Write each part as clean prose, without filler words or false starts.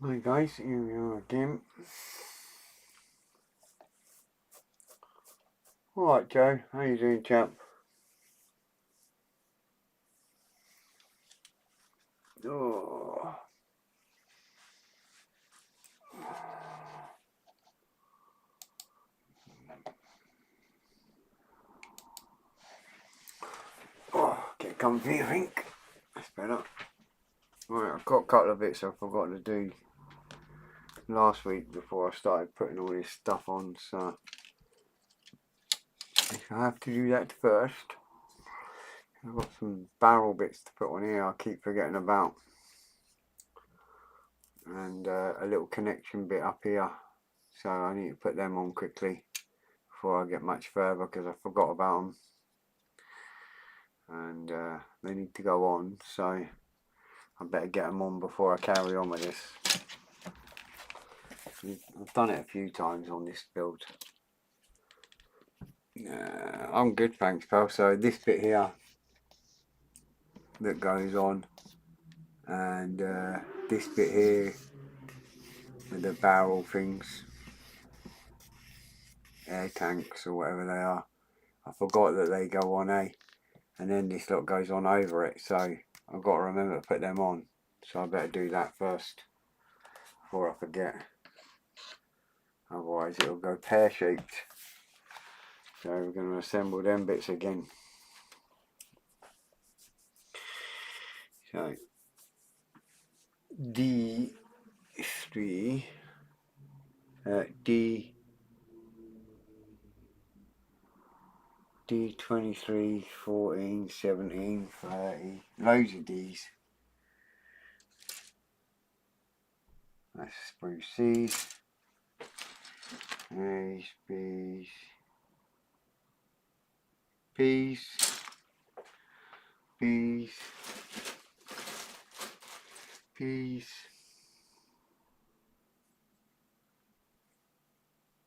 Hi guys, here we are again. Alright Joe, how you doing chap? Oh. Get comfy I think. That's better. Right, I've got a couple of bits I forgot to do last week before I started putting all this stuff on, so I have to do that first. I've got some barrel bits to put on here I keep forgetting about. And a little connection bit up here, so I need to put them on quickly before I get much further because I forgot about them. And they need to go on, so I better get them on before I carry on with this. I've done it a few times on this build. I'm good, thanks pal. So this bit here that goes on, and this bit here with the barrel things, air tanks or whatever they are, I forgot that they go on, and then this lot goes on over it, so I've got to remember to put them on, so I better do that first before I forget, otherwise it'll go pear-shaped. So we're going to assemble them bits again. So D3, D23, 14, 17, 30, loads of Ds. That's spruce Cs, A's, B's, P's, B's, P's,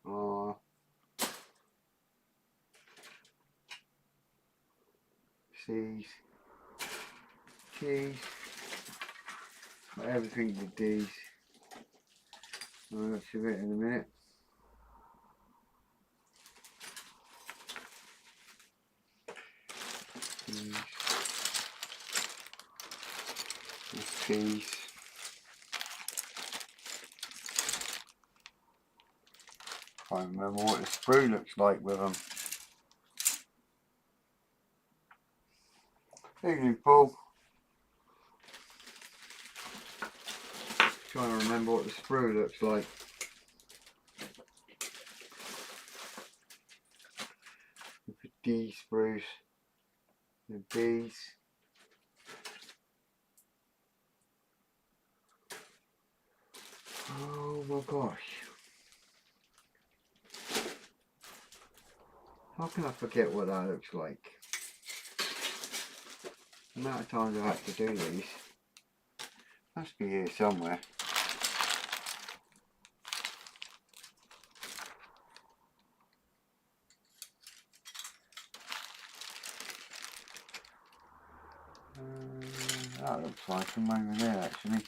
R, C's, G's, everything with D's. I'll show it in a minute. D's, T's. Can't remember what the sprue looks like with them. Evening, Paul. Trying to remember what the sprue looks like. With the D sprues, the B's. Oh my gosh. How can I forget what that looks like? The amount of times I've had to do these. Must be here somewhere. That looks like them over there actually.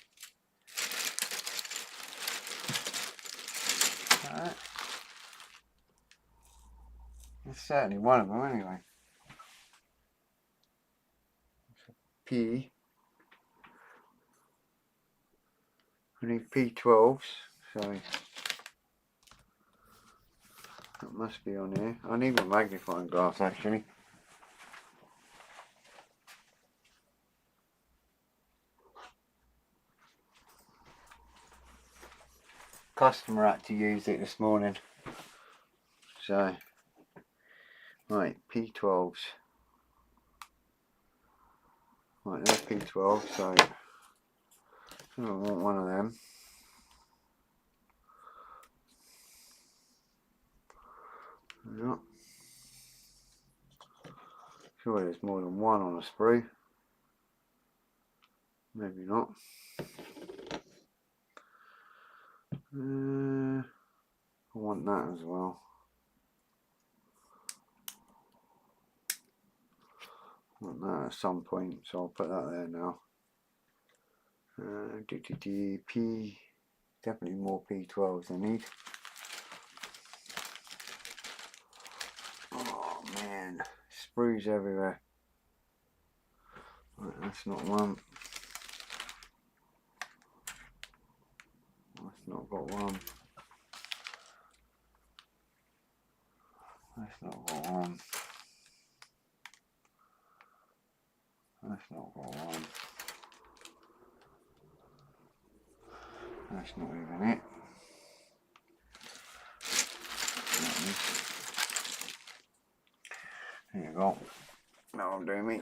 Alright. That's certainly one of them anyway. P. I need P12s, so that must be on here. I need my magnifying glass actually. Customer had to use it this morning. So, right, P12s. Right, there's P12, so I don't want one of them. Yeah. Sure, there's more than one on a sprue. Maybe not. I want that as well. I want that at some point, so I'll put that there now. P. Definitely more P12s I need. Oh man, sprues everywhere. Right, that's not one. That's not got one. That's not got one. That's not got one. That's not even it. There you go. Now I'm doing me.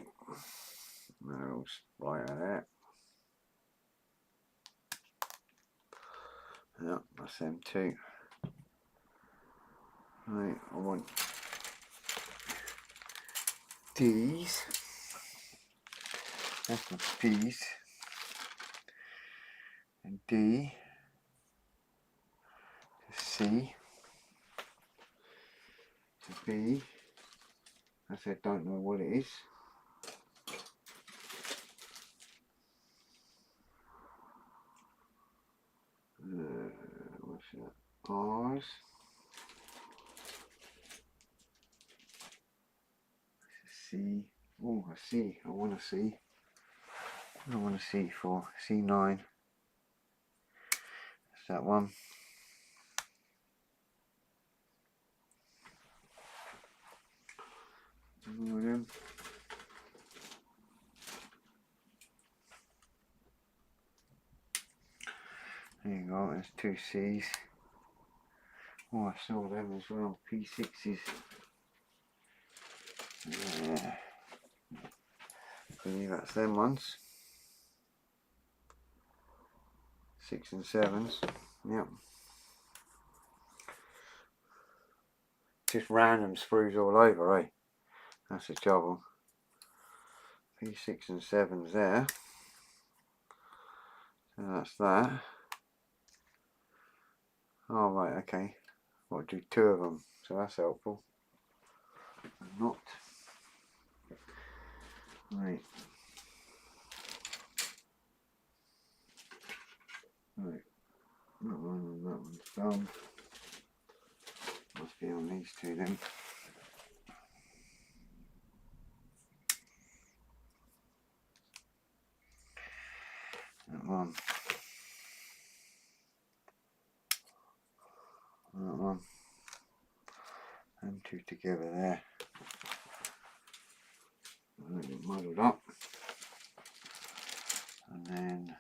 No, right there. Yep, that's them two. Right, I want these. That's my P's. And D. To C. To B. I said don't know what it is. What's that? R's. C. Oh, a C. I want a C. What do I want a C for? C9. That's that one. More of them. There you go, there's two C's. Oh, I saw them as well, P6s. Yeah. I believe that's them ones. 6 and 7s. Yep. Just random sprues all over, eh? That's the trouble. P6 and 7s there. So that's that. Oh right, okay. I'll do 2 of them, so that's helpful. Not. Right. Right. That one and that one's done. Must be on these two then. That one. That one. And 2 together there. A little bit muddled up. And then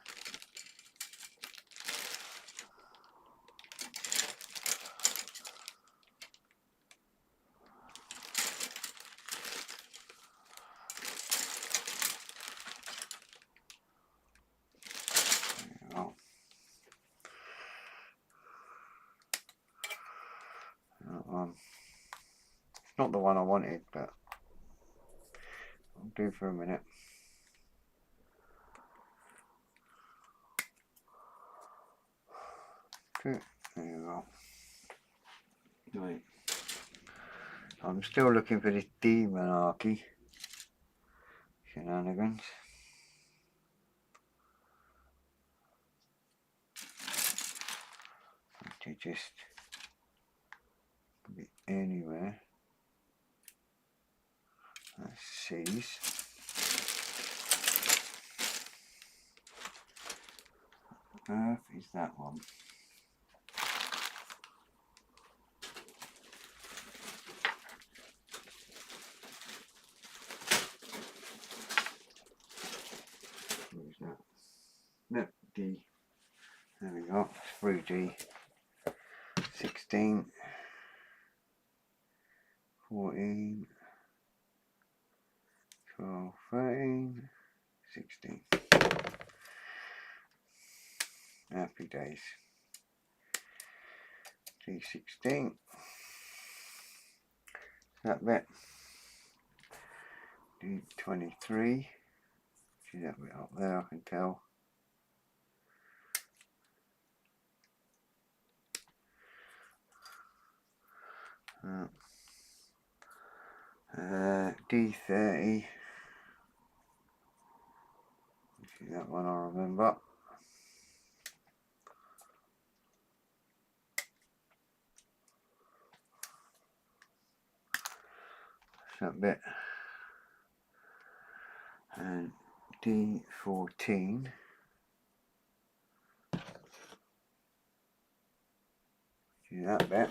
that one. It's not the one I wanted, but I'll do for a minute. There you go. Right. I'm still looking for this demonarchy shenanigans. To just be anywhere. That's C's. Earth is that one. What is that? No, D. There we go. It's through D. 16. 14. 12. 13. 16. Happy days. D16. That bit. D23. See that bit up there, I can tell. D30. See that one I remember. that bit. And D14. Do that bit.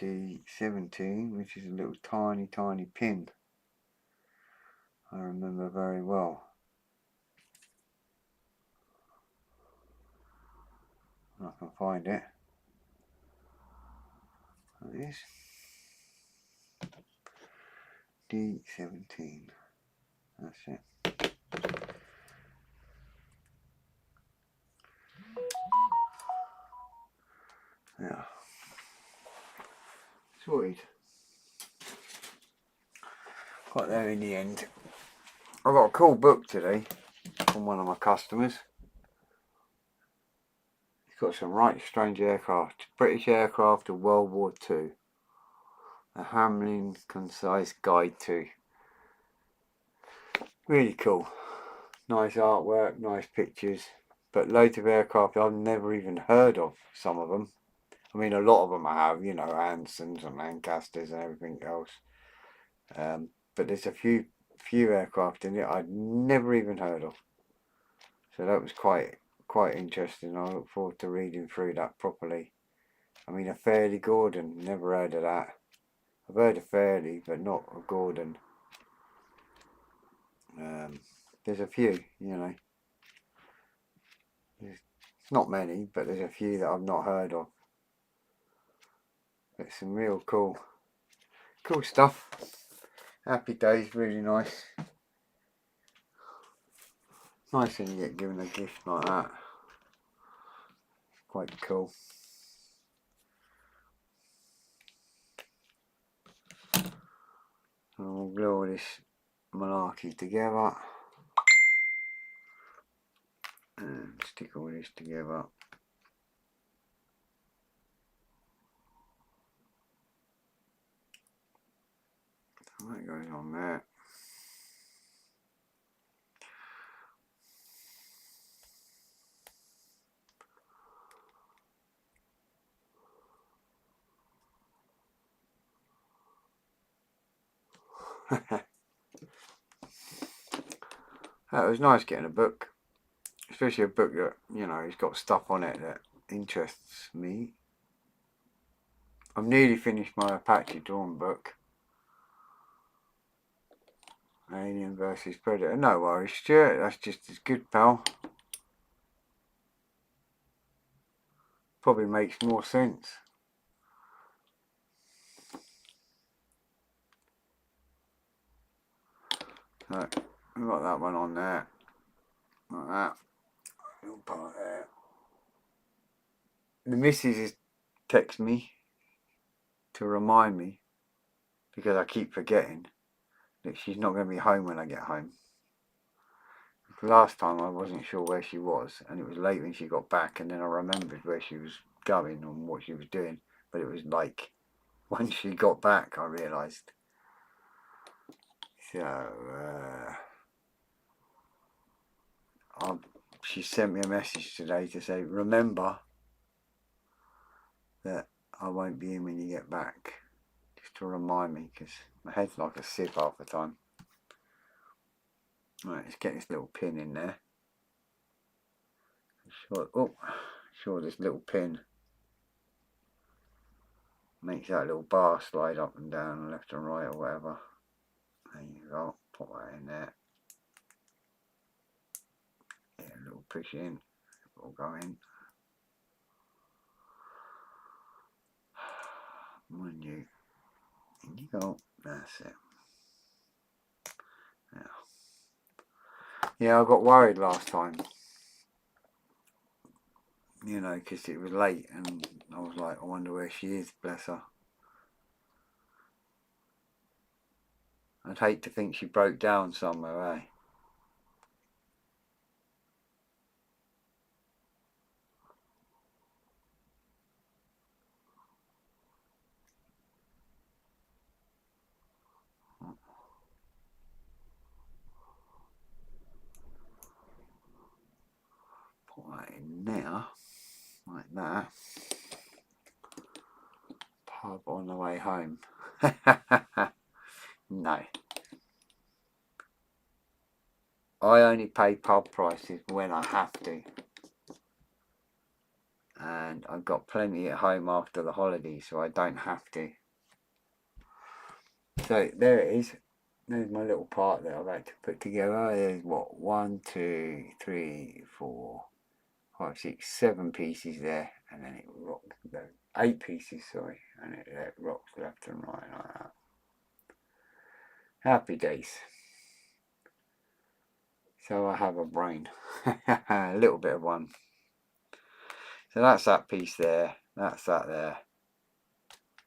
D17, which is a little tiny pin. I remember very well. I can find it. There it is. D17. That's it. Yeah. Sorted. Got there in the end. I got a cool book today from one of my customers. It's got some right strange aircraft. British aircraft of World War II. A Hamlin Concise Guide to. Really cool. Nice artwork, nice pictures. But loads of aircraft I've never even heard of, some of them. I mean, a lot of them I have, you know, Ansons and Lancasters and everything else. But there's a few aircraft in it I'd never even heard of. So that was quite interesting. I look forward to reading through that properly. I mean, a Fairley Gordon, never heard of that. I've heard of Fairley, but not a Gordon. There's a few, you know. There's not many, but there's a few that I've not heard of. But some real cool stuff. Happy days, really nice. Nice when you get given a gift like that. Quite cool. And we'll glue all this malarkey together. And stick all this together. So that goes on there. It was nice getting a book, especially a book that, you know, has got stuff on it that interests me. I've nearly finished my Apache Dawn book. Alien versus Predator. No worries, Stuart, that's just as good, pal. Probably makes more sense. So, we've got that one on there. Like that. Little part there. The missus has texted me to remind me, because I keep forgetting, that she's not going to be home when I get home. Last time I wasn't sure where she was, and it was late when she got back, and then I remembered where she was going and what she was doing, but it was like when she got back I realised. So she sent me a message today to say, remember that I won't be in when you get back, just to remind me, because my head's like a sieve half the time. Right, let's get this little pin in there. Sure, this little pin makes that little bar slide up and down, left and right, or whatever. There you go, put that in there. Yeah, a little push in, it'll go in. Mind you, in you go, that's it. Yeah, I got worried last time, you know, because it was late, and I was like, I wonder where she is, bless her. I'd hate to think she broke down somewhere, eh? like that. Pub on the way home. No. I only pay pub prices when I have to. And I've got plenty at home after the holidays, so I don't have to. So there it is. There's my little part that I've had to put together. There's what, 1, 2, 3, 4, 5, 6, 7 pieces there, and then it rocks. 8 pieces, sorry, and it rocks left and right like that. Happy days. So I have a brain, a little bit of one. So that's that piece there. That's that there.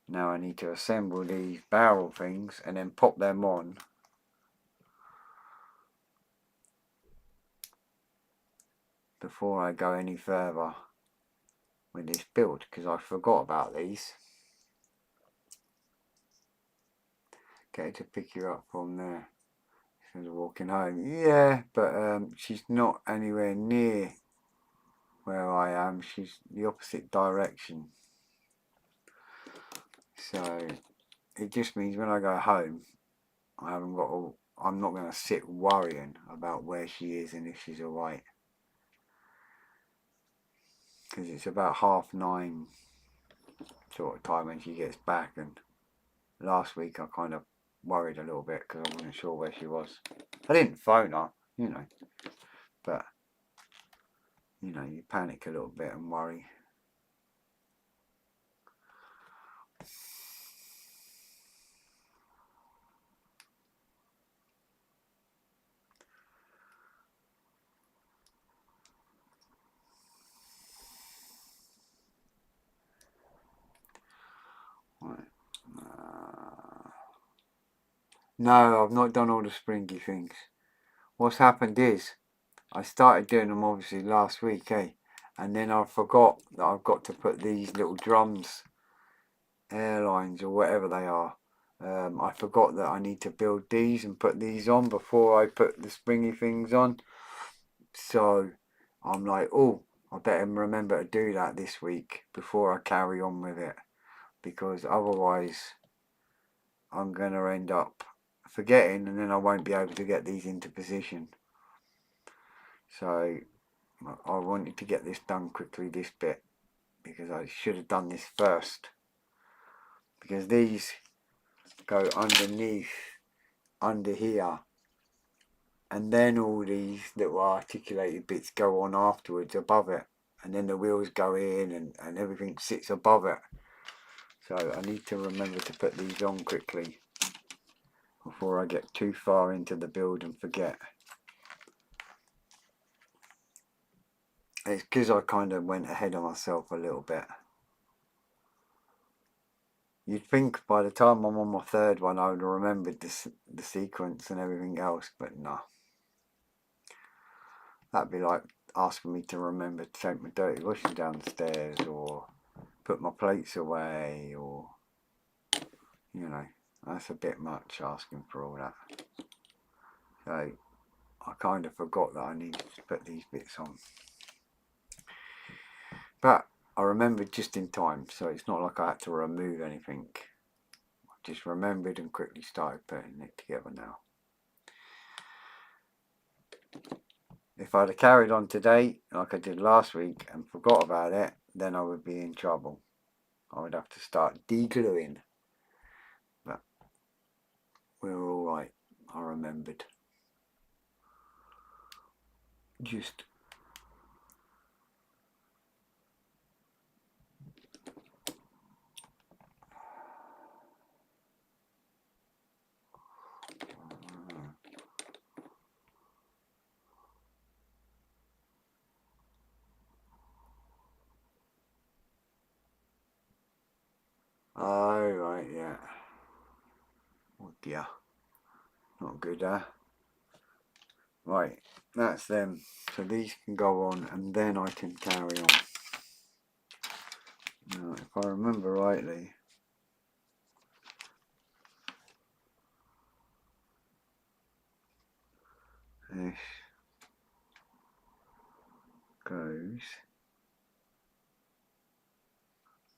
Now I need to assemble these barrel things and then pop them on. Before I go any further with this build, because I forgot about these. Get her to pick you up from there. She's walking home. Yeah, but she's not anywhere near where I am. She's the opposite direction. So it just means when I go home, I haven't got all, I'm not going to sit worrying about where she is and if she's alright. Because it's about 9:30 sort of time when she gets back, and last week I kind of worried a little bit because I wasn't sure where she was. I didn't phone her, you know, but you know, you panic a little bit and worry. Right. No, I've not done all the springy things. What's happened is I started doing them obviously last week, and then I forgot that I've got to put these little drums, airlines or whatever they are. I forgot that I need to build these and put these on before I put the springy things on. So I'm like, oh, I better remember to do that this week before I carry on with it, because otherwise I'm going to end up forgetting and then I won't be able to get these into position. So I wanted to get this done quickly, this bit, because I should have done this first, because these go underneath, under here, and then all these little articulated bits go on afterwards above it, and then the wheels go in and everything sits above it. So I need to remember to put these on quickly before I get too far into the build and forget. It's because I kind of went ahead of myself a little bit. You'd think by the time I'm on my third one I would have remembered the sequence and everything else, but no. That'd be like asking me to remember to take my dirty washing downstairs or put my plates away, or, you know, that's a bit much asking for all that. So I kind of forgot that I needed to put these bits on. But I remembered just in time, so it's not like I had to remove anything. I just remembered and quickly started putting it together now. If I'd have carried on today, like I did last week, and forgot about it, then I would be in trouble. I would have to start degluing. But we were alright, I remembered. Just oh, right, yeah. Oh dear. Not good, huh? Right, that's them. So these can go on and then I can carry on. Now, if I remember rightly, this goes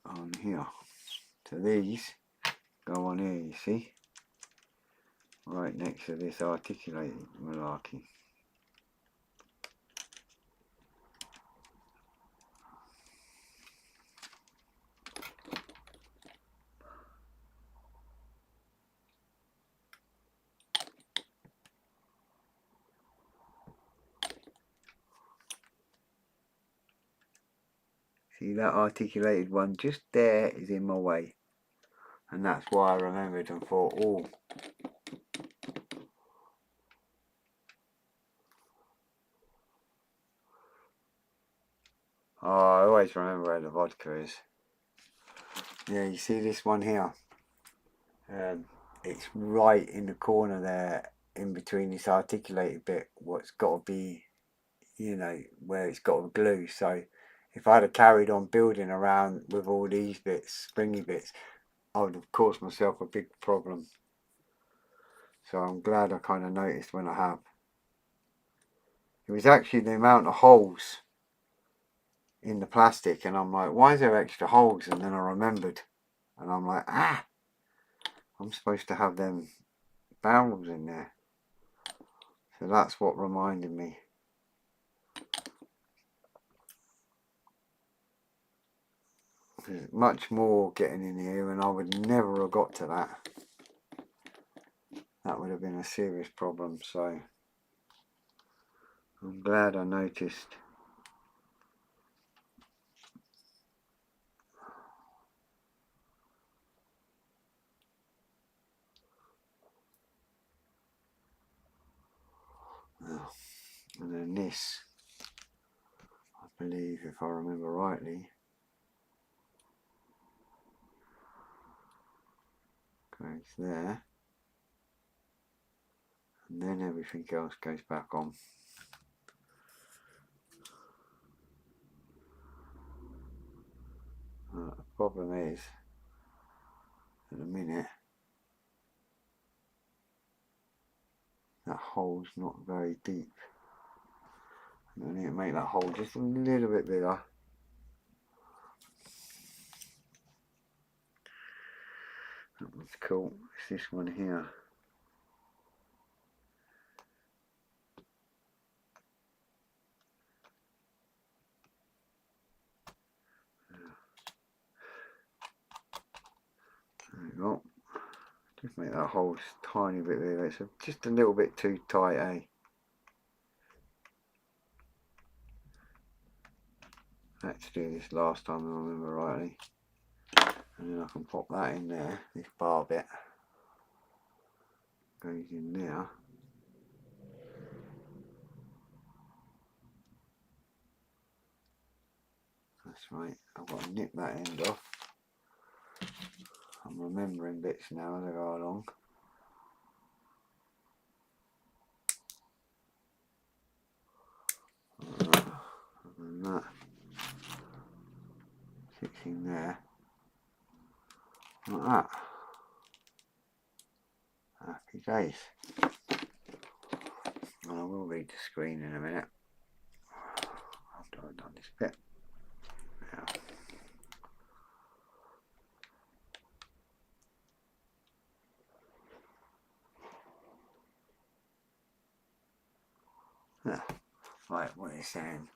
on here. So these go on here, you see, right next to this articulated malarkey. See that articulated one just there is in my way, and that's why I remembered and thought, oh, I always remember where the vodka is. Yeah, you see this one here? It's right in the corner there, in between this articulated bit, what's got to be, you know, where it's got to glue. So if I'd have carried on building around with all these bits, springy bits, I would have caused myself a big problem. So I'm glad I kind of noticed when I have. It was actually the amount of holes in the plastic, and I'm like, why is there extra holes? And then I remembered, and I'm like, I'm supposed to have them barrels in there. So that's what reminded me. There's much more getting in here, and I would never have got to that. That would have been a serious problem, so I'm glad I noticed. And then this, I believe, if I remember rightly, goes there, and then everything else goes back on. The problem is, at the minute, that hole's not very deep. I need to make that hole just a little bit bigger. That one's cool. It's this one here. There you go. Just make that hole just a tiny bit bigger. It's just a little bit too tight, eh? I had to do this last time, if I remember rightly. And then I can pop that in there. This bar bit goes in there. That's right. I've got to nip that end off. I'm remembering bits now as I go along. And that sits in there. Like that. Happy days. And I will read the screen in a minute after I've done this bit. Now. Right, what is saying?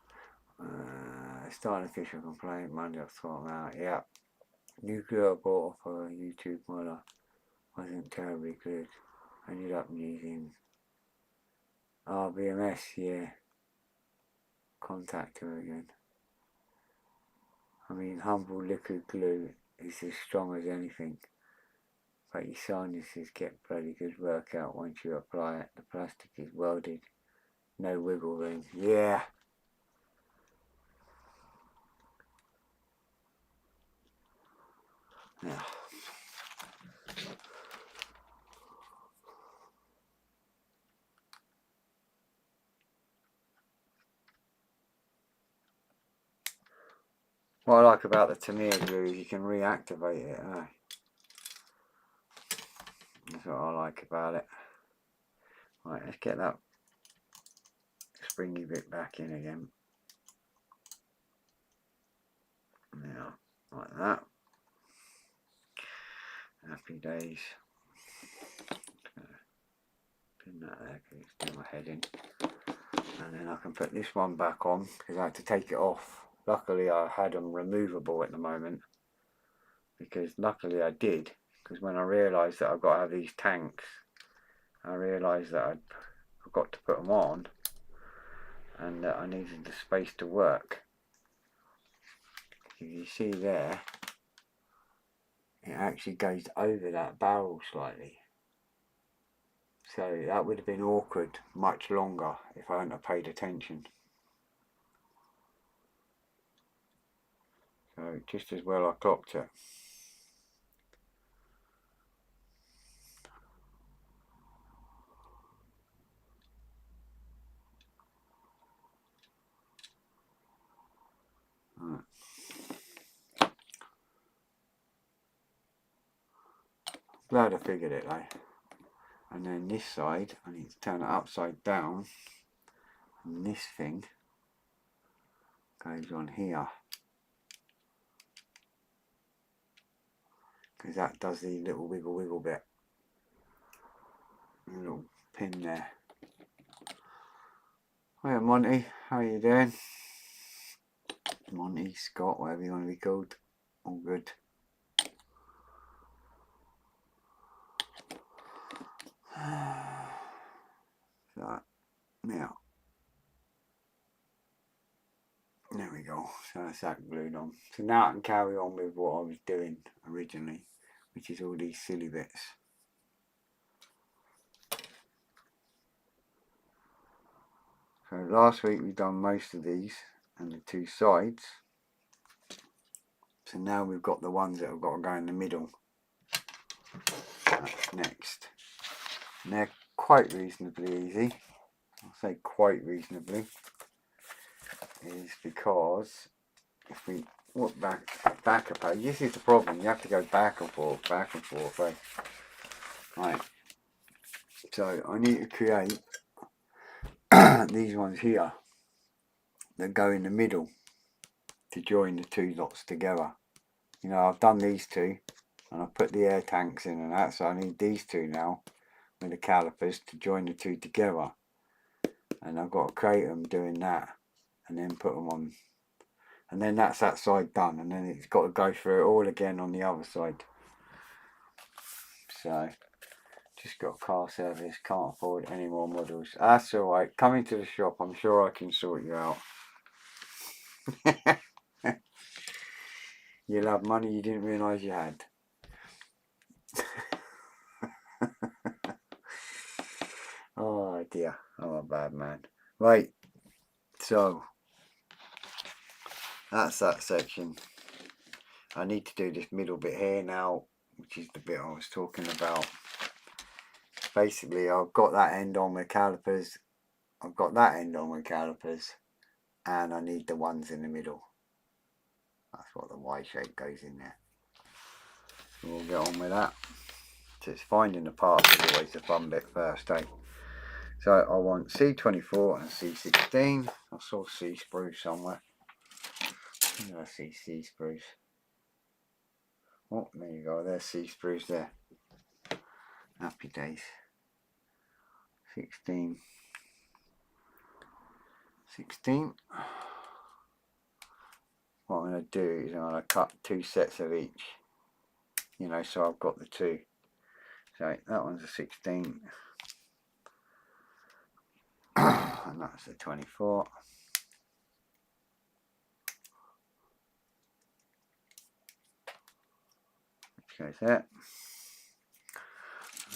Starting official complaint, Monday I've thought out. Yeah. Nuclear I bought off a YouTube model wasn't terribly good. Ended up using RBMS, yeah. Contact her again. I mean, humble liquid glue is as strong as anything, but your sinuses get bloody good workout once you apply it. The plastic is welded, no wiggle room. Yeah. Yeah. What I like about the Tamiya glue is you can reactivate it. That's what I like about it. Right, let's get that springy bit back in again. Now, like that. Happy days. Pin that there because it's doing my head in. And then I can put this one back on because I had to take it off. Luckily I had them removable at the moment, because luckily I did, because when I realised that I've got to have these tanks, I realised that I'd forgot to put them on and that I needed the space to work. If you see there, it actually goes over that barrel slightly. So that would have been awkward much longer if I hadn't have paid attention. So just as well I clocked it. Right. Glad I figured it though. And then this side, I need to turn it upside down. And this thing goes on here. Because that does the little wiggle bit. A little pin there. Hiya Monty, how you doing? Monty, Scott, whatever you want to be called. All good. So, now. There we go. So that's that glued on. So now I can carry on with what I was doing originally, which is all these silly bits. So last week we've done most of these and the two sides. So now we've got the ones that have got to go in the middle. That's next. And they're quite reasonably easy. I'll say quite reasonably. Is because if we look back a page, this is the problem. You have to go back and forth, right? Right. So I need to create these ones here that go in the middle to join the two lots together. You know, I've done these two and I've put the air tanks in and that, so I need these two now with the calipers to join the two together. And I've got to create them doing that and then put them on. And then that's that side done, and then it's got to go through it all again on the other side. So, just got a car service, can't afford any more models. That's alright, come into the shop, I'm sure I can sort you out. You'll have money you didn't realise you had. Oh dear, I'm a bad man. Right, so that's that section. I need to do this middle bit here now, which is the bit I was talking about. Basically, I've got that end on with calipers, I've got that end on with calipers, and I need the ones in the middle. That's what the Y shape goes in there. So we'll get on with that. So it's finding the parts is always the fun bit first, eh? So I want C24 and C16. I saw C spruce somewhere. I see C spruce. Oh, there you go. There's C spruce there. Happy days. 16. What I'm going to do is I'm going to cut two sets of each. You know, so I've got the two. So that one's a 16. And that's a 24. Which goes there.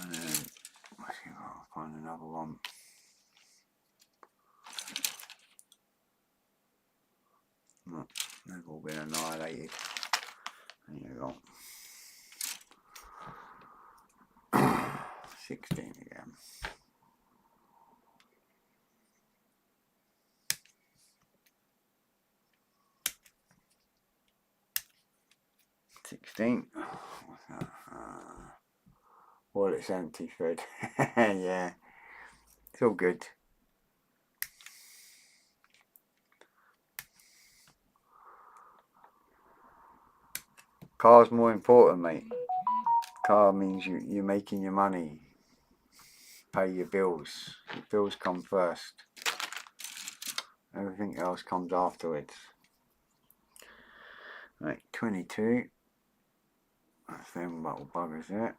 And then let's see if I'll find another one. No, they've all been annihilated. There you go. 16 again. What's that? Well, it's empty, Fred. Yeah, it's all good. Car's more important, mate. car means you're making your money, pay your bills. Your bills come first. Everything else comes afterwards. Right, 22. That's them little buggers there.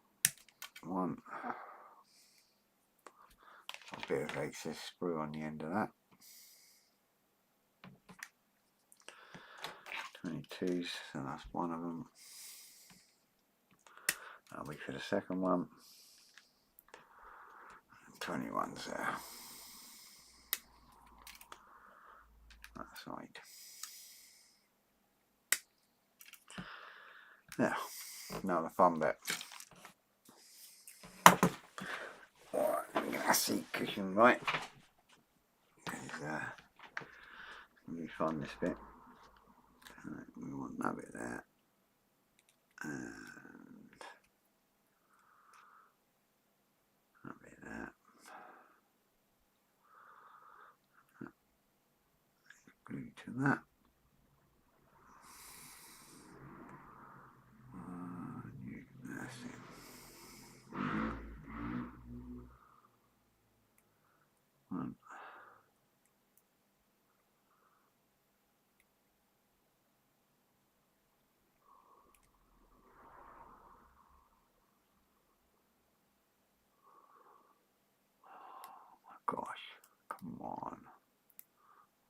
One. A bit of excess sprue on the end of that. 22s, so that's one of them. That'll be for the second one. 21's there. That side. Now, now the fun bit. Alright, I'm going to seat cushion right. It's going to be fun, this bit. Right, we want that bit there. And that bit there. Glue to that. That's it. One. Gosh, come on.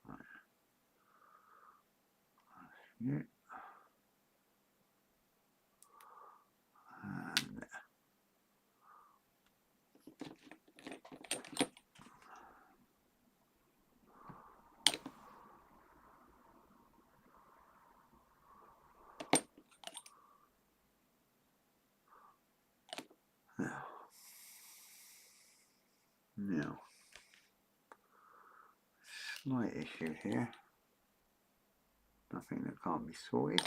Right. That's it. And now, slight issue here. Nothing that can't be sorted.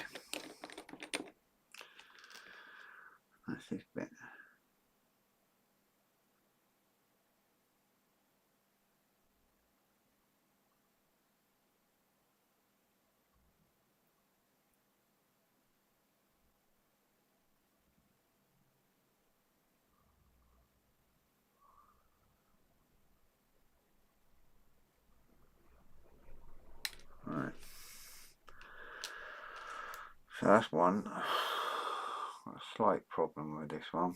That's this bit. Right. So that's one. A slight problem with this one.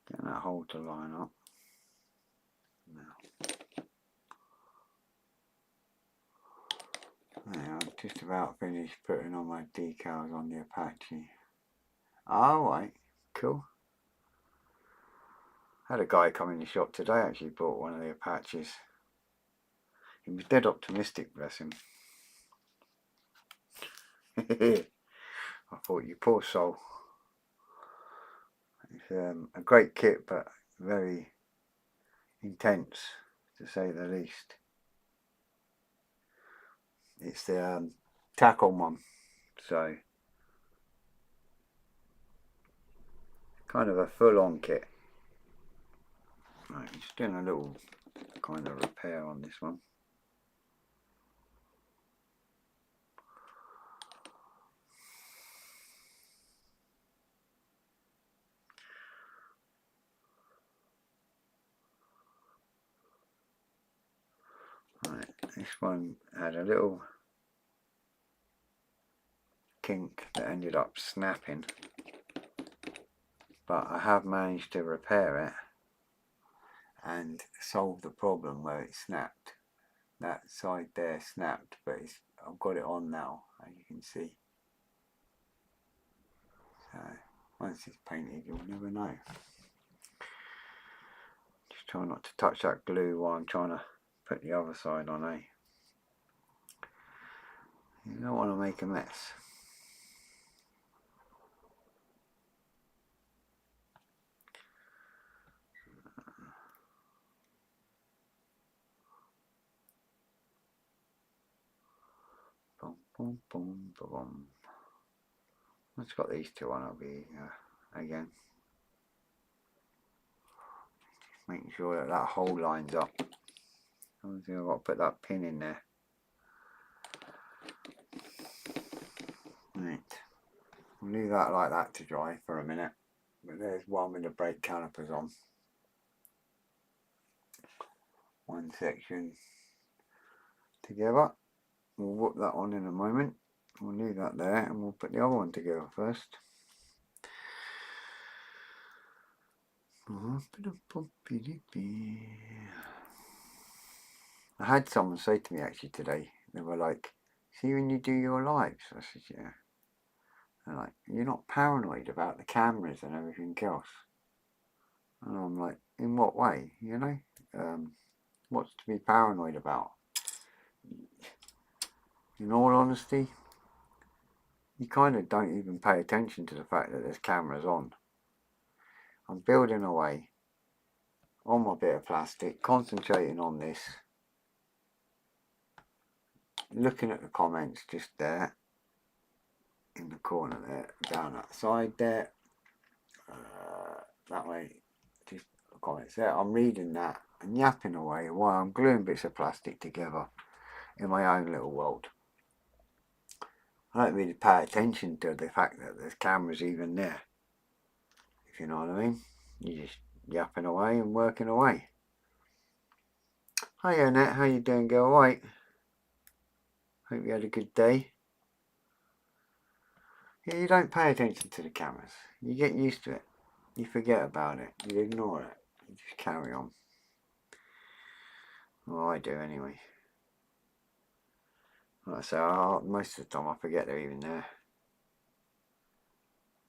Getting that hole to line up. Now, I'm just about finished putting on my decals on the Apache. Alright, cool. Had a guy come in the shop today, actually bought one of the Apaches. He was dead optimistic, bless him. I thought, you poor soul. It's a great kit, but very intense, to say the least. It's the tackle one, so kind of a full-on kit. Right, just doing a little kind of repair on this one. Right, this one had a little kink that ended up snapping, but I have managed to repair it and solve the problem where it snapped. That side there snapped, but I've got it on now, as you can see. So once it's painted, you'll never know. Just try not to touch that glue while I'm trying to put the other side on, eh? You don't want to make a mess. Boom, boom, boom, boom. Once got these two on, I'll be again making sure that that hole lines up. Obviously I've got to put that pin in there. Right, we'll leave that like that to dry for a minute. But there's one with the brake calipers on. One section together. We'll whoop that on in a moment. We'll leave that there and we'll put the other one together first. I had someone say to me actually today, they were like, see when you do your lives? I said, yeah. They're like, you're not paranoid about the cameras and everything else? And I'm like, in what way, you know? What's to be paranoid about? In all honesty, you kind of don't even pay attention to the fact that there's cameras on. I'm building away on my bit of plastic, concentrating on this, looking at the comments just there, in the corner there, down that side there, that way, just the comments there. I'm reading that and yapping away while I'm gluing bits of plastic together in my own little world. I don't really pay attention to the fact that there's cameras even there, if you know what I mean. You're just yapping away and working away. Hi Annette, how you doing, girl? Right. Hope you had a good day. Yeah, you don't pay attention to the cameras. You get used to it. You forget about it. You ignore it. You just carry on. Well, I do anyway. Like I say, most of the time I forget they're even there.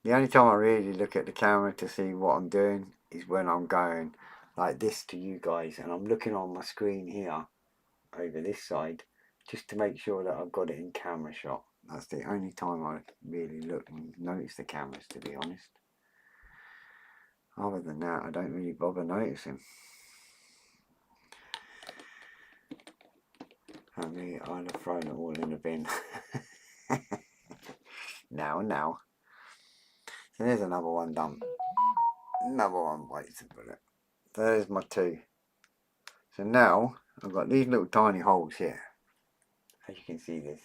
The only time I really look at the camera to see what I'm doing is when I'm going like this to you guys and I'm looking on my screen here over this side just to make sure that I've got it in camera shot. That's the only time I really look and notice the cameras, to be honest. Other than that, I don't really bother noticing. I mean, I'd have thrown it all in the bin. Now. So there's another one done. Another one waits to put it. There's my two. So now I've got these little tiny holes here. As you can see, there's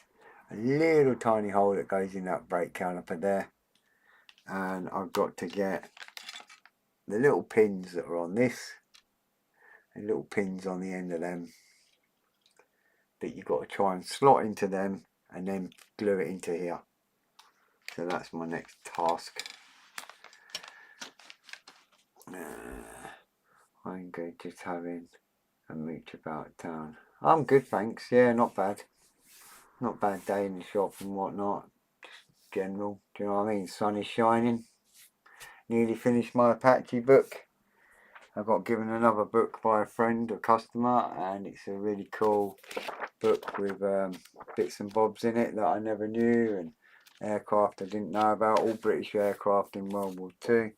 a little tiny hole that goes in that brake caliper there. And I've got to get the little pins that are on this. And little pins on the end of them. That you've got to try and slot into them and then glue it into here. So that's my next task. I'm good, just having a mooch about town. I'm good, thanks. Yeah, not bad. Not bad day in the shop and whatnot. Just general. Do you know what I mean? Sun is shining. Nearly finished my Apache book. I got given another book by a friend, a customer, and it's a really cool book with bits and bobs in it that I never knew, and aircraft I didn't know about, all British aircraft in World War II.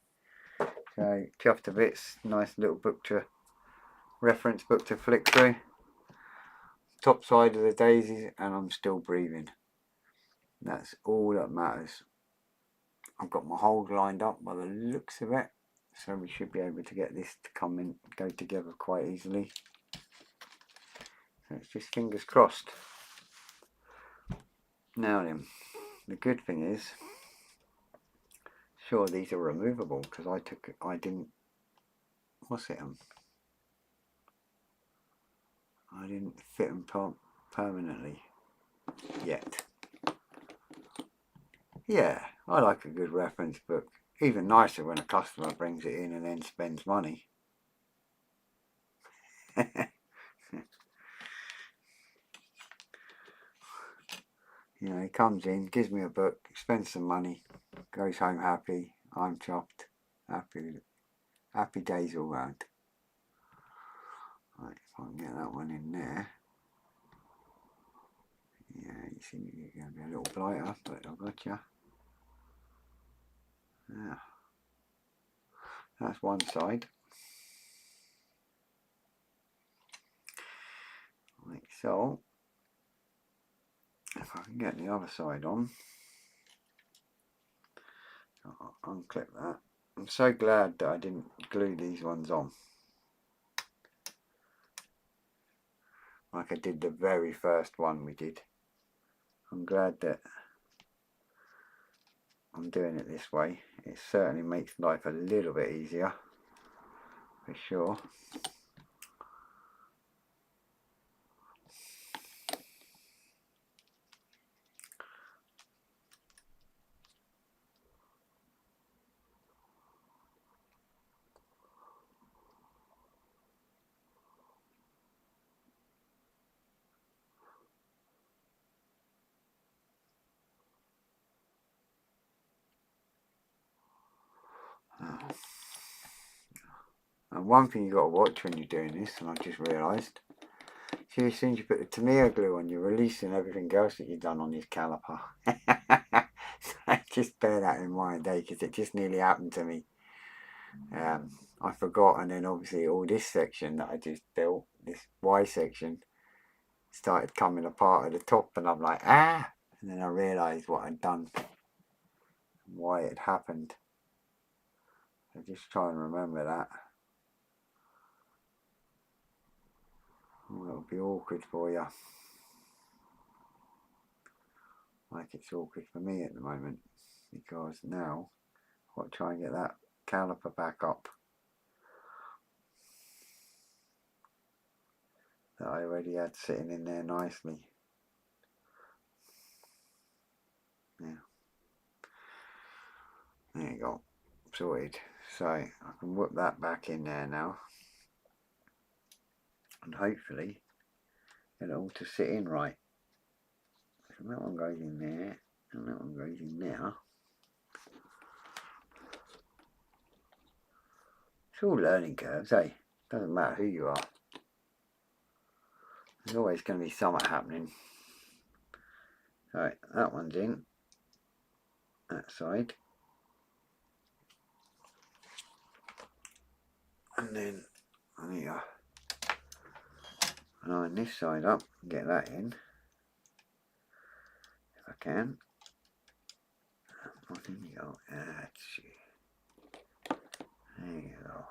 So chuffed to bits, nice little book to reference book to flick through. Top side of the daisies, and I'm still breathing. That's all that matters. I've got my holes lined up by the looks of it, so we should be able to get this to come in, go together quite easily. So it's just fingers crossed. Now then, the good thing is, sure these are removable because I didn't fit them permanently yet. Yeah, I like a good reference book. Even nicer when a customer brings it in and then spends money. You know, he comes in, gives me a book, spends some money, goes home happy, I'm chopped, happy days all round. Right, if I can get that one in there. Yeah, you see you're going to be a little blighter, but I've got you. Yeah. That's one side. Like so. if I can get the other side on, I'll unclip that. I'm so glad that I didn't glue these ones on like I did the very first one we did. I'm glad that I'm doing it this way. It certainly makes life a little bit easier, for sure. And one thing you've got to watch when you're doing this, and I've just realised, see, as soon as you put the Tamiya glue on, you're releasing everything else that you've done on this caliper. So just bear that in mind, because it just nearly happened to me. I forgot, and then obviously all this section that I just built, this Y section, started coming apart at the top, and I'm like, ah! And then I realised what I'd done, why it happened. So just try and remember that. Oh, it'll be awkward for you. Like it's awkward for me at the moment, because now I've got to try and get that caliper back up that I already had sitting in there nicely. Yeah. There you go. Sorted. So I can whip that back in there now. And hopefully get it all to sit in right. So that one goes in there, and that one goes in there. It's all learning curves, eh? Doesn't matter who you are. There's always going to be something happening. Right, that one's in. That side. And then I need to line this side up and get that in. If I can. There you go. That's it. There you go.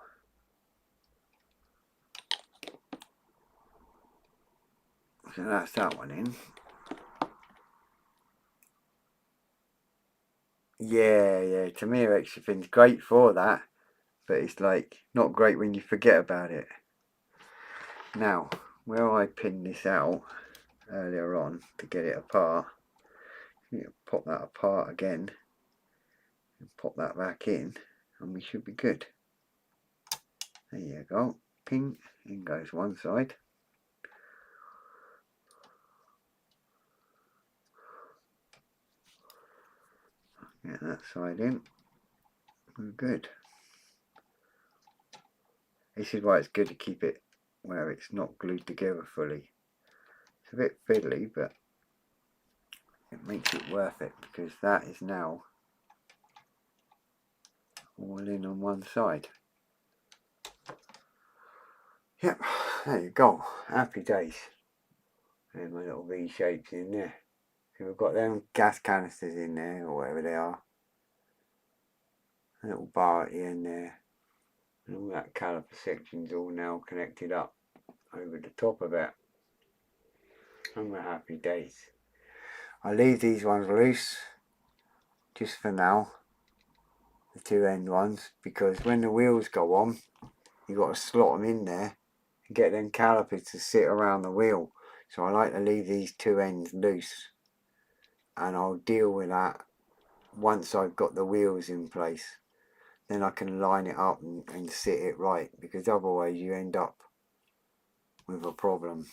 So that's that one in. Yeah, Tamiya extra fin's great for that, but it's like not great when you forget about it. Now, where I pinned this out earlier on to get it apart, you pop that apart again and pop that back in, and we should be good. There you go. Ping, in goes one side. Get that side in. We're good. This is why it's good to keep it where it's not glued together fully. It's a bit fiddly, but it makes it worth it, because that is now all in on one side. Yep, there you go. Happy days. And my little V shapes in there. So we've got them gas canisters in there, or whatever they are. A little bar at the end there. And all that caliper section's all now connected up over the top of it. And we're happy days. I'll leave these ones loose, just for now. The two end ones, because when the wheels go on, you've got to slot them in there and get them calipers to sit around the wheel. So I like to leave these two ends loose, and I'll deal with that once I've got the wheels in place. Then I can line it up and sit it right, because otherwise you end up with a problem.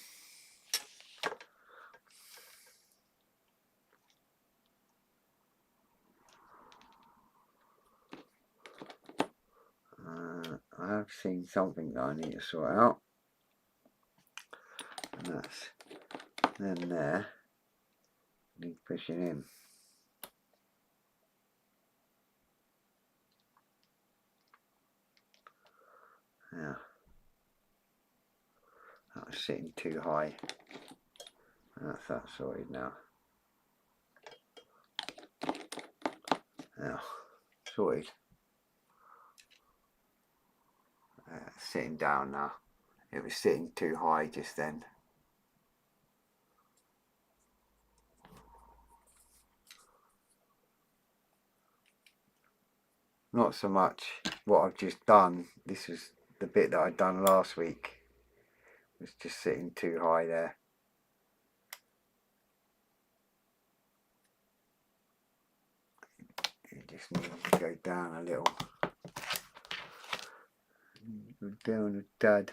I have seen something that I need to sort out, and that's them there need pushing in. Yeah, that was sitting too high. That's that sorted now. Now, sorted. Sitting down now. It was sitting too high just then. Not so much what I've just done. This was the bit that I'd done last week. It was just sitting too high there. It just needs to go down a little. Go down a tad.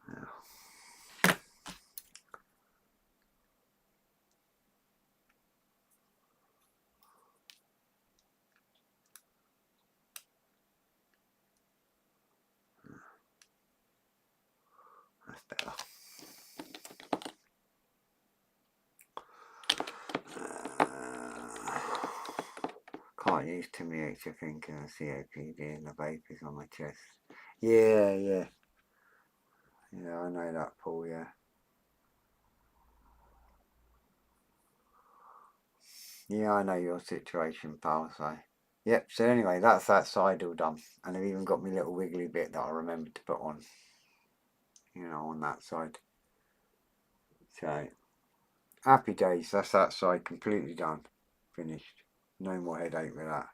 Now. That's better. Can't use too many extra fingers and COPD and the vapors on my chest. Yeah, yeah. Yeah, I know that, Paul, yeah. Yeah, I know your situation, pal, so. Yep, so anyway, that's that side all done. And I've even got my little wiggly bit that I remembered to put on. You know, on that side. So, happy days, that's that side completely done. Finished. No more headache with that.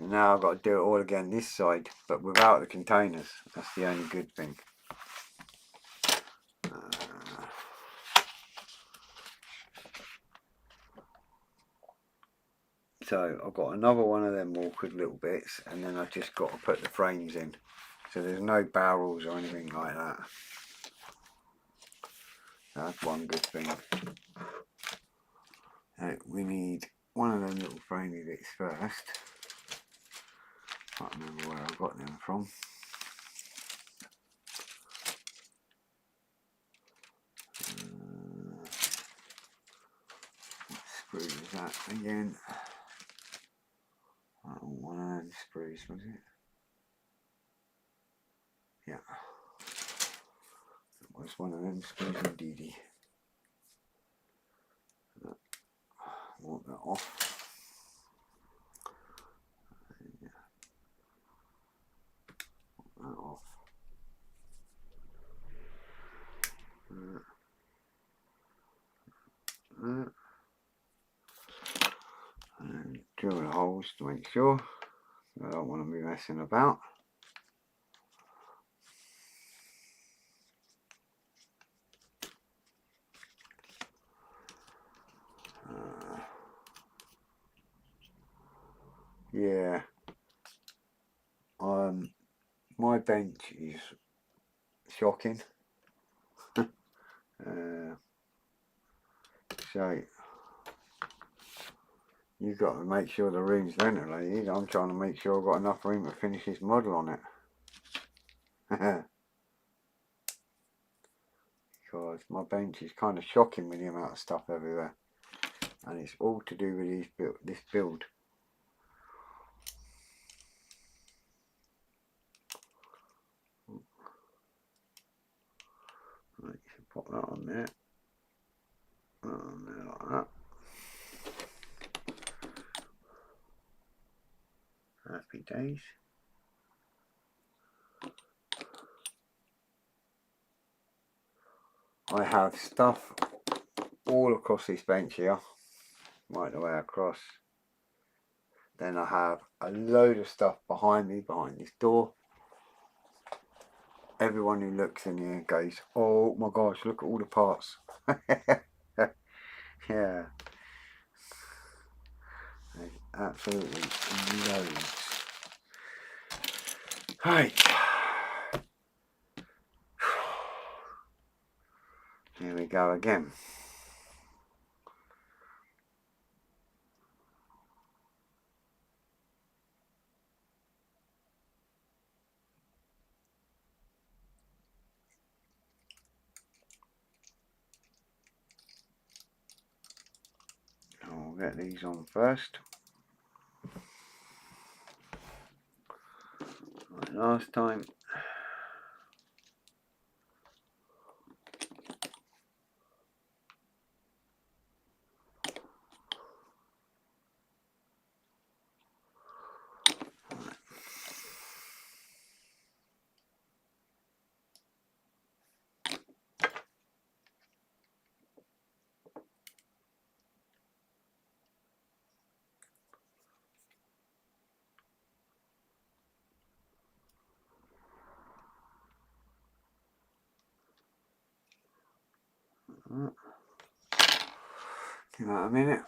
And now I've got to do it all again this side, but without the containers. That's the only good thing. So I've got another one of them awkward little bits, and then I've just got to put the frames in. So there's no barrels or anything like that. That's one good thing. We need one of them little framey bits first. Can't remember where I got them from. What screw is that again? One of them screws, was it? Yeah. It was one of them screws indeed. Want that off. Yeah. Want that off. And drill the holes to make sure. I don't want to be messing about. Yeah. My bench is shocking. So you've got to make sure the room's ventilated. I'm trying to make sure I've got enough room to finish this model on it. Because my bench is kind of shocking with the amount of stuff everywhere. And it's all to do with this build. Right, so pop that on there. On there like that. Happy days. I have stuff all across this bench here, right the way across. Then I have a load of stuff behind me, behind this door. Everyone who looks in here goes, oh my gosh, look at all the parts. Yeah. There's absolutely loads. Right. Here we go again. I'll get these on first. Like last time. Give that a minute.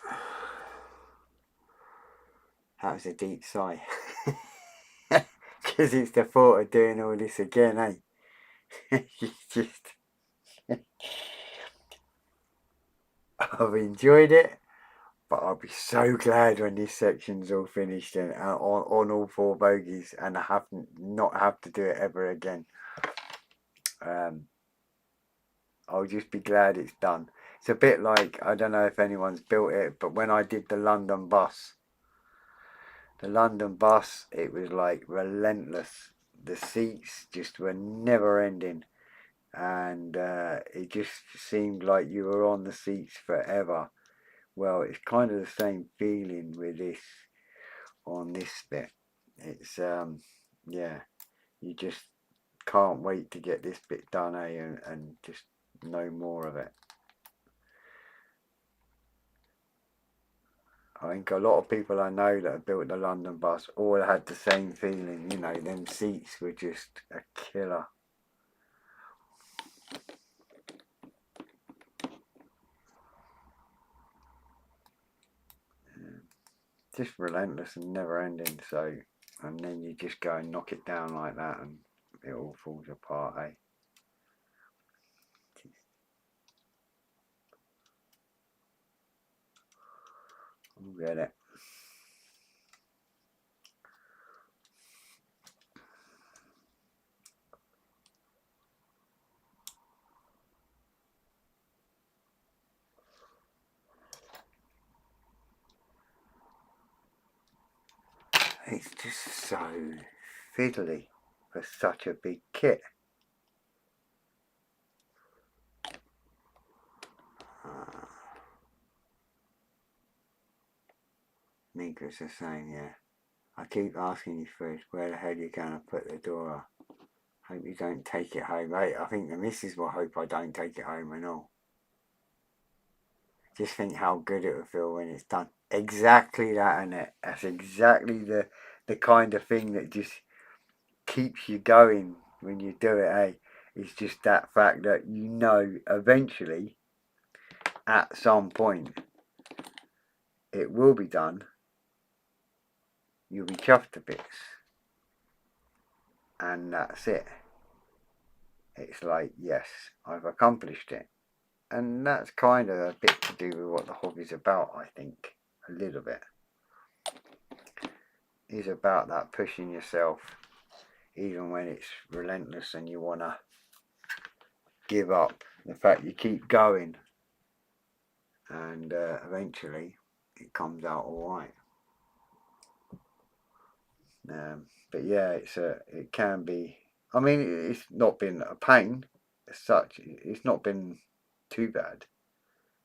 That was a deep sigh. Because it's the thought of doing all this again, eh? I've enjoyed it, but I'll be so glad when this section's all finished and on all 4 bogies, and I not have to do it ever again. I'll just be glad it's done. It's a bit like, I don't know if anyone's built it, but when I did the London bus, it was like relentless. The seats just were never ending, and it just seemed like you were on the seats forever. Well, it's kind of the same feeling with this on this bit. It's yeah, you just can't wait to get this bit done, and just no more of it. I think a lot of people I know that have built the London bus all had the same feeling, you know, them seats were just a killer. Just relentless and never ending, so, and then you just go and knock it down like that and it all falls apart, eh? I'll get it. It's just so fiddly for such a big kit. Mika's the same, yeah. I keep asking you first, where the hell are you going to put the Dora? Hope you don't take it home. I think the missus will hope I don't take it home and all. Just think how good it will feel when it's done. Exactly that, Annette. That's exactly the kind of thing that just keeps you going when you do it, eh? It's just that fact that you know eventually, at some point, it will be done. You'll be chuffed to bits. And that's it. It's like, yes, I've accomplished it. And that's kind of a bit to do with what the hobby's about, I think. A little bit. It's about that pushing yourself, even when it's relentless and you want to give up. The fact you keep going, and eventually it comes out all right. But yeah, it can be. I mean, it's not been a pain as such. It's not been too bad.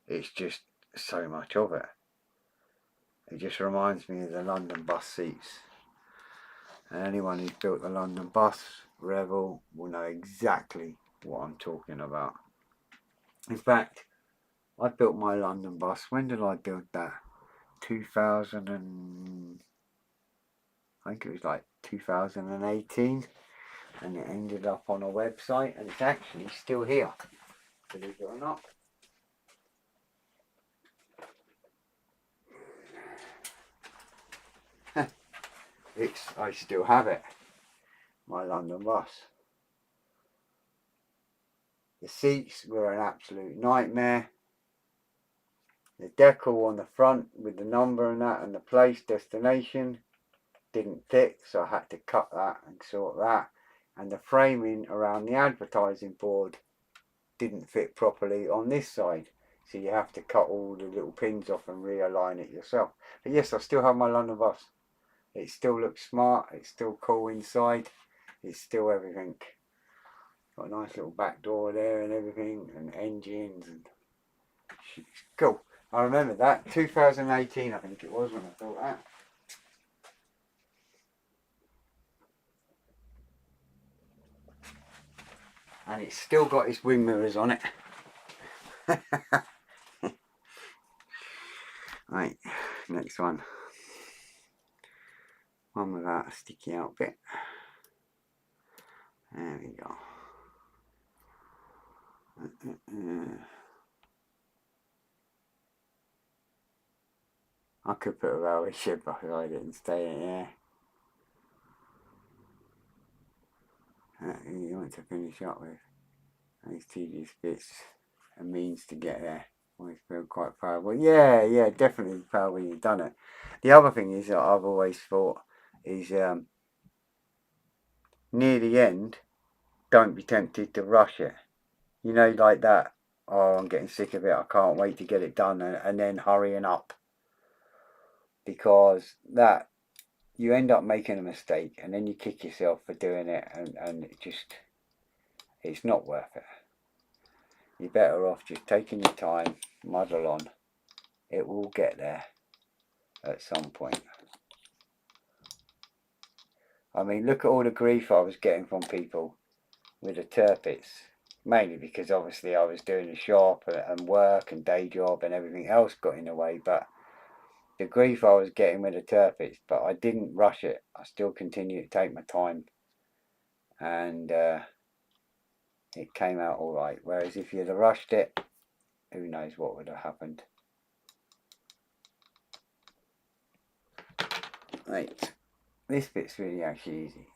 It's just so much of it. It just reminds me of the London bus seats. And anyone who's built the London bus, Revel, will know exactly what I'm talking about. In fact, I built my London bus. When did I build that? 2000 and... I think it was like 2018. And it ended up on a website. And it's actually still here. Believe it or not. I still have it. My London bus. The seats were an absolute nightmare. The decal on the front with the number and that and the place, destination, didn't fit, so I had to cut that and sort that. And the framing around the advertising board didn't fit properly on this side, so you have to cut all the little pins off and realign it yourself. But yes, I still have my London bus. It still looks smart, it's still cool inside, it's still everything. Got a nice little back door there and everything, and engines, and it's cool. I remember that, 2018 I think it was when I thought that. And it's still got its wing mirrors on it. Right, next one. One without a sticky out bit. There we go. I could put a railway shed behind it and stay in here. You want to finish up with these tedious bits and means to get there. I feel quite proud. Well, yeah, definitely proud when you've done it. The other thing is that I've always thought is near the end, don't be tempted to rush it. You know, like that. Oh, I'm getting sick of it. I can't wait to get it done, and then hurrying up, because that you end up making a mistake, and then you kick yourself for doing it, and it's not worth it. You're better off just taking your time, muddle on. It will get there at some point. I mean, look at all the grief I was getting from people with the turpits. Mainly because obviously I was doing the shop and work and day job and everything else got in the way. But the grief I was getting with the turpits, but I didn't rush it. I still continued to take my time. And it came out all right. Whereas if you'd have rushed it, who knows what would have happened. Right. This bit's really actually easy.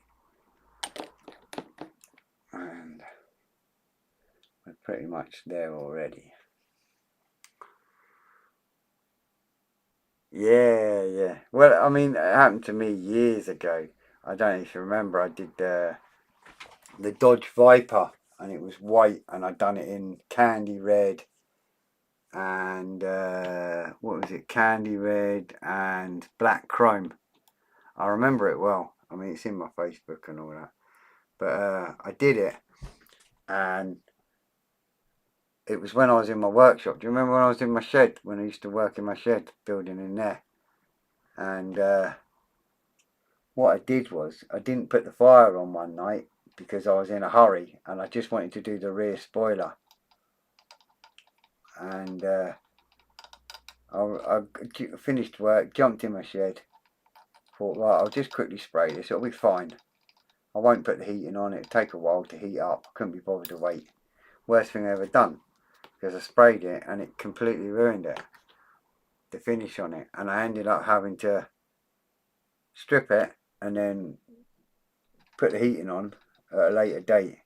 And we're pretty much there already. Yeah. Well, I mean, it happened to me years ago. I don't know if you remember, I did the Dodge Viper, and it was white, and I'd done it in candy red and what was it? Candy red and black chrome. I remember it well. I mean, it's in my Facebook and all that. But I did it, and it was when I was in my workshop. Do you remember when I was in my shed? When I used to work in my shed, building in there. And what I did was, I didn't put the fire on one night because I was in a hurry, and I just wanted to do the rear spoiler. And I finished work, jumped in my shed, thought, right, I'll just quickly spray this, it'll be fine. I won't put the heating on, it'll take a while to heat up. I couldn't be bothered to wait. Worst thing I ever done, because I sprayed it and it completely ruined it, the finish on it. And I ended up having to strip it and then put the heating on at a later date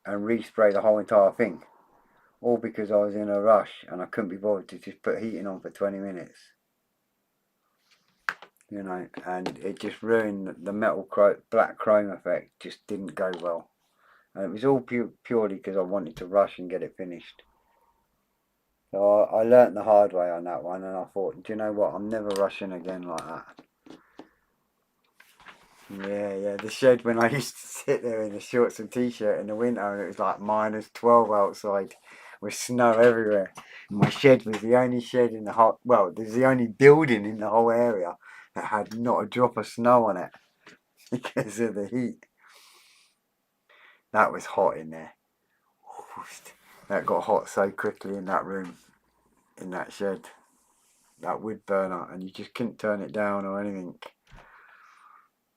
and respray the whole entire thing. All because I was in a rush and I couldn't be bothered to just put heating on for 20 minutes. You know, and it just ruined the metal black chrome effect. Just didn't go well, and it was all purely because I wanted to rush and get it finished. So I learnt the hard way on that one, and I thought, do you know what, I'm never rushing again like that. Yeah, the shed when I used to sit there in the shorts and t-shirt in the winter, and it was like -12 outside with snow everywhere. And my shed was the only shed in the whole, well, there's the only building in the whole area that had not a drop of snow on it because of the heat. That was hot in there. That got hot so quickly in that room, in that shed, that wood burner, and you just couldn't turn it down or anything.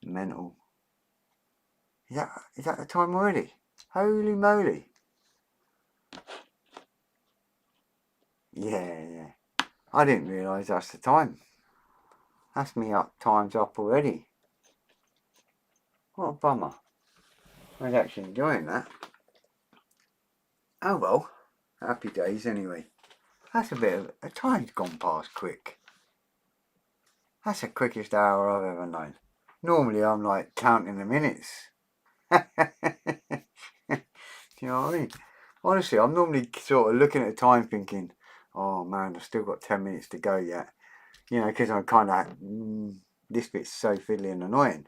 Mental. Is that the time already? Holy moly. Yeah. I didn't realise that's the time. That's me time's up already. What a bummer. I was actually enjoying that. Oh well. Happy days anyway. That's a bit of a time's gone past quick. That's the quickest hour I've ever known. Normally I'm like counting the minutes. Do you know what I mean? Honestly, I'm normally sort of looking at the time thinking, oh man, I've still got 10 minutes to go yet. You know, because I'm kind of, this bit's so fiddly and annoying.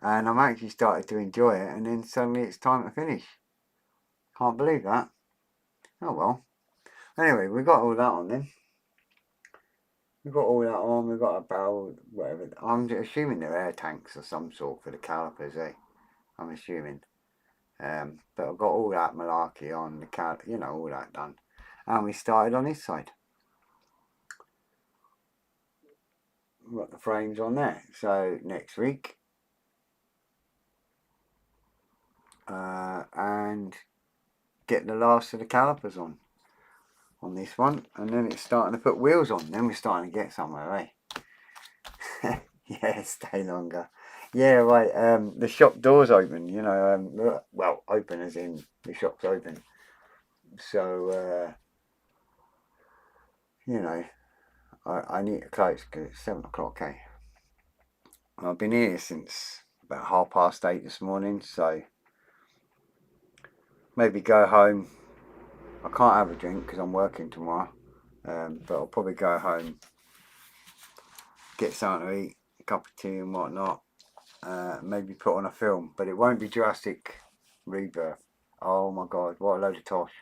And I'm actually started to enjoy it, and then suddenly it's time to finish. Can't believe that. Oh well. Anyway, we got all that on then. We've got all that on, we've got a barrel, whatever. I'm assuming they're air tanks of some sort for the calipers, eh? I'm assuming. But I've got all that malarkey on the you know, all that done. And we started on this side. We've got the frames on there. So next week. And get the last of the calipers on this one. And then it's starting to put wheels on. Then we're starting to get somewhere, eh? Yeah, stay longer. Yeah, right. The shop door's open. You know, well, open as in the shop's open. So you know, I need to close because it's 7 o'clock. Eh? I've been here since about 8:30 this morning. So maybe go home. I can't have a drink because I'm working tomorrow. But I'll probably go home, get something to eat, a cup of tea and whatnot. Maybe put on a film, but it won't be Jurassic Rebirth. Oh my god, what a load of tosh.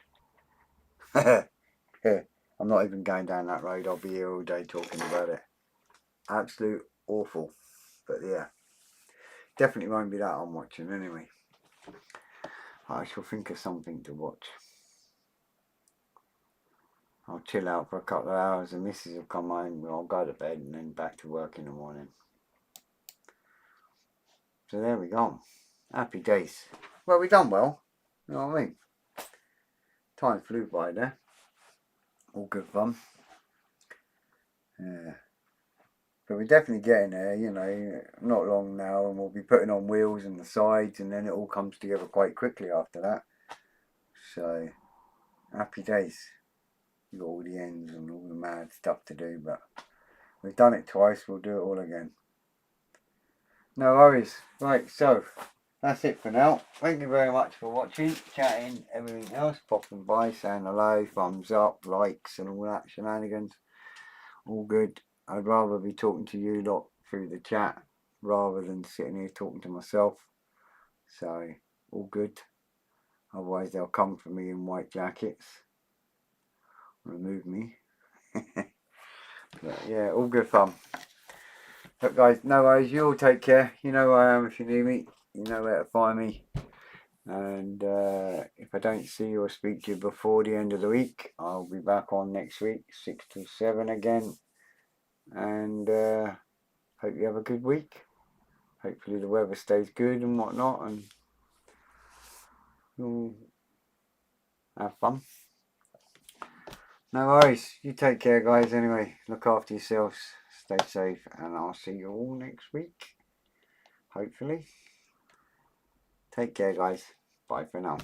I'm not even going down that road. I'll be here all day talking about it. Absolute awful. But yeah, definitely won't be that I'm watching anyway. I shall think of something to watch. I'll chill out for a couple of hours. The missus will come home. I'll go to bed and then back to work in the morning. So there we go. Happy days. Well, we done well. You know what I mean? Time flew by there. All good fun. Yeah. But we're definitely getting there, you know, not long now, and we'll be putting on wheels and the sides, and then it all comes together quite quickly after that. So, happy days. We've got all the ends and all the mad stuff to do, but we've done it twice, we'll do it all again. No worries. Right, so that's it for now. Thank you very much for watching, chatting, everything else, popping by, saying hello, thumbs up, likes and all that shenanigans. All good. I'd rather be talking to you lot through the chat rather than sitting here talking to myself. So, all good. Otherwise they'll come for me in white jackets. Remove me. But yeah, all good fun. But guys, no worries, you all take care. You know where I am if you need me. You know where to find me. And if I don't see you or speak to you before the end of the week, I'll be back on next week, 6 to 7 again. And hope you have a good week. Hopefully the weather stays good and whatnot, and you'll have fun. No worries. You take care, guys. Anyway, look after yourselves. Stay safe, and I'll see you all next week. Hopefully. Take care, guys. Bye for now.